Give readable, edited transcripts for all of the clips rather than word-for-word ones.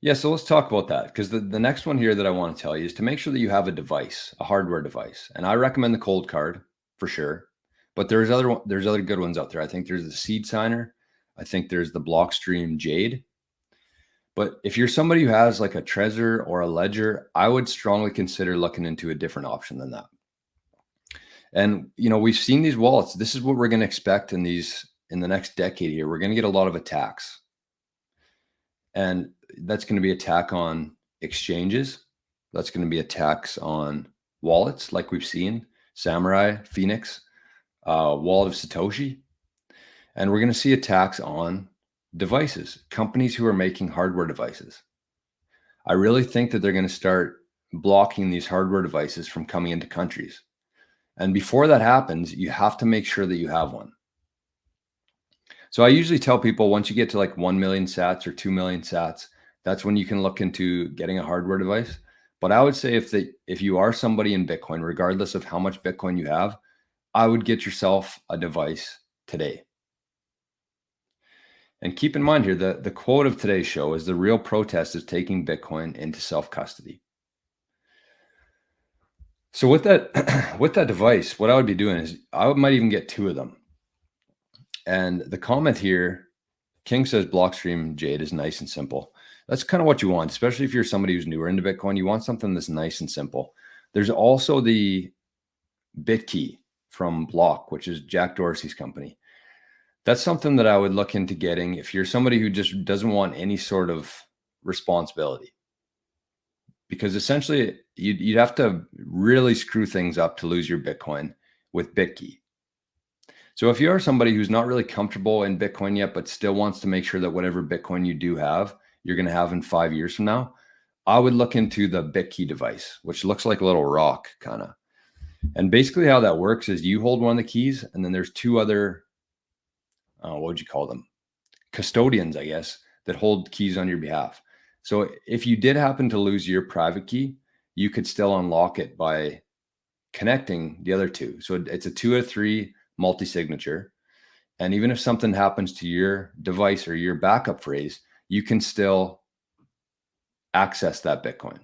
Yeah, so let's talk about that because the next one here that I want to tell you is to make sure that you have a device, a hardware device. And I recommend the cold card for sure. But there's other good ones out there. I think there's the Seed Signer. I think there's the Blockstream Jade. But if you're somebody who has like a Trezor or a Ledger, I would strongly consider looking into a different option than that. And we've seen these wallets. This is what we're going to expect in the next decade here. We're going to get a lot of attacks. And that's going to be attack on exchanges. That's going to be attacks on wallets like we've seen, Samurai, Phoenix, Wallet of Satoshi. And we're going to see attacks on devices, companies who are making hardware devices. I really think that they're going to start blocking these hardware devices from coming into countries. And before that happens, you have to make sure that you have one. So I usually tell people once you get to like 1 million sats or 2 million sats, that's when you can look into getting a hardware device. But I would say if you are somebody in Bitcoin, regardless of how much Bitcoin you have, I would get yourself a device today. And keep in mind here, the quote of today's show is the real protest is taking Bitcoin into self-custody. So with that, with that device, what I would be doing is I might even get 2 of them. And the comment here, King says Blockstream Jade is nice and simple. That's kind of what you want, especially if you're somebody who's newer into Bitcoin. You want something that's nice and simple. There's also the BitKey from Block, which is Jack Dorsey's company. That's something that I would look into getting if you're somebody who just doesn't want any sort of responsibility. Because essentially, you'd have to really screw things up to lose your Bitcoin with BitKey. So if you are somebody who's not really comfortable in Bitcoin yet, but still wants to make sure that whatever Bitcoin you do have, you're going to have in 5 years from now, I would look into the BitKey device, which looks like a little rock kind of. And basically how that works is you hold one of the keys and then there's 2 other, what would you call them? Custodians, I guess, that hold keys on your behalf. So if you did happen to lose your private key, you could still unlock it by connecting the other 2. So it's a 2 out of 3 multi-signature. And even if something happens to your device or your backup phrase, you can still access that Bitcoin.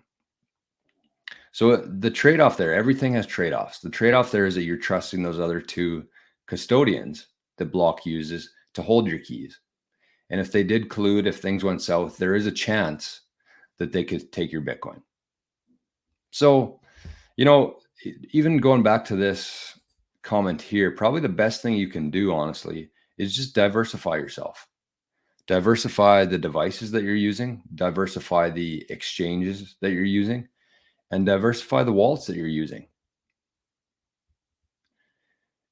So the trade-off there, everything has trade-offs. The trade-off there is that you're trusting those other 2 custodians that Block uses to hold your keys. And if they did collude, if things went south, there is a chance that they could take your Bitcoin. So, even going back to this comment here, probably the best thing you can do, honestly, is just diversify yourself. Diversify the devices that you're using, diversify the exchanges that you're using, and diversify the wallets that you're using.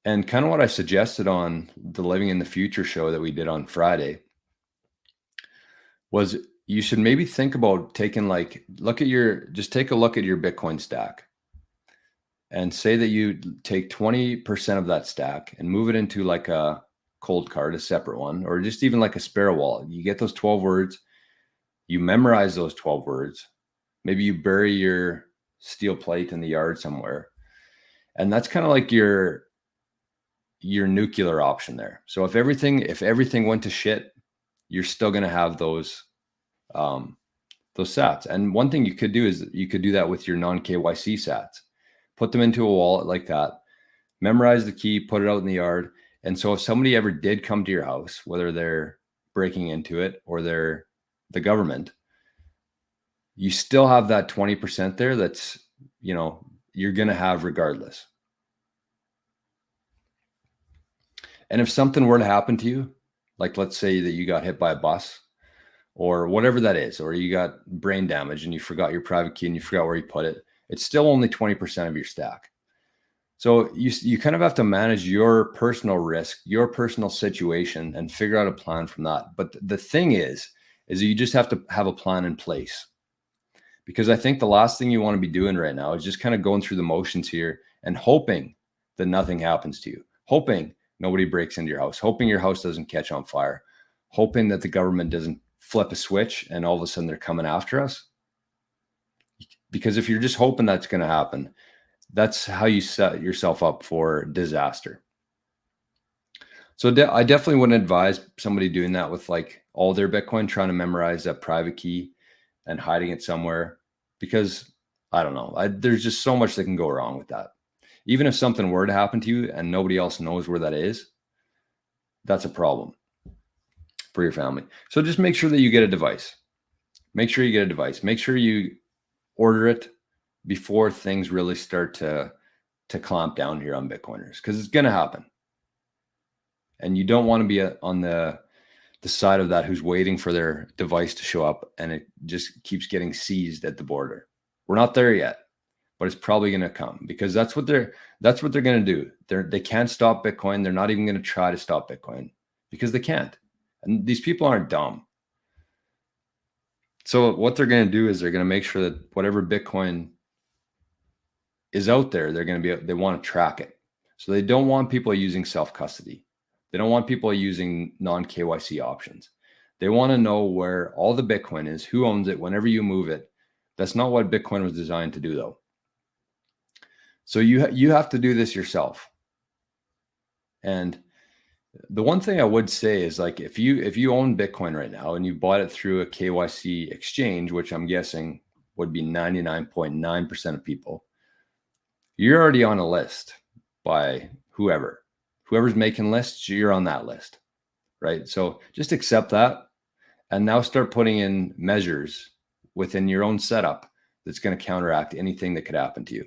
And kind of what I suggested on the Living in the Future show that we did on Friday was you should maybe think about taking take a look at your Bitcoin stack and say that you take 20% of that stack and move it into like a cold card, a separate one, or just even like a spare wallet. You get those 12 words, you memorize those 12 words. Maybe you bury your steel plate in the yard somewhere. And that's kind of like your nuclear option there. So if everything went to shit, you're still going to have those sats. And one thing you could do is you could do that with your non-KYC sats. Put them into a wallet like that, memorize the key, put it out in the yard. And so if somebody ever did come to your house, whether they're breaking into it or they're the government, you still have that 20% there that's, you're going to have regardless. And if something were to happen to you, like let's say that you got hit by a bus or whatever that is, or you got brain damage and you forgot your private key and you forgot where you put it, it's still only 20% of your stack. So you kind of have to manage your personal risk, your personal situation, and figure out a plan from that. But the thing is you just have to have a plan in place. Because I think the last thing you want to be doing right now is just kind of going through the motions here and hoping that nothing happens to you, hoping nobody breaks into your house, hoping your house doesn't catch on fire, hoping that the government doesn't flip a switch and all of a sudden they're coming after us. Because if you're just hoping that's going to happen, that's how you set yourself up for disaster. So I definitely wouldn't advise somebody doing that with like all their Bitcoin, trying to memorize that private key and hiding it somewhere, because I don't know, there's just so much that can go wrong with that. Even if something were to happen to you and nobody else knows where that is, that's a problem for your family. So just make sure that you get a device. Make sure you get a device. Make sure you order it before things really start to clamp down here on Bitcoiners, because it's going to happen. And you don't want to be on the side of that who's waiting for their device to show up and it just keeps getting seized at the border. We're not there yet, but it's probably going to come, because that's what they're going to do. They can't stop Bitcoin. They're not even going to try to stop Bitcoin because they can't. And these people aren't dumb. So what they're going to do is they're going to make sure that whatever Bitcoin is out there, they want to track it. So they don't want people using self-custody. They don't want people using non-KYC options. They want to know where all the Bitcoin is, who owns it, whenever you move it. That's not what Bitcoin was designed to do, though. So you have to do this yourself. And the one thing I would say is, like, if you own Bitcoin right now and you bought it through a KYC exchange, which I'm guessing would be 99.9% of people, you're already on a list by whoever's making lists. You're on that list, right? So just accept that, and now start putting in measures within your own setup that's going to counteract anything that could happen to you.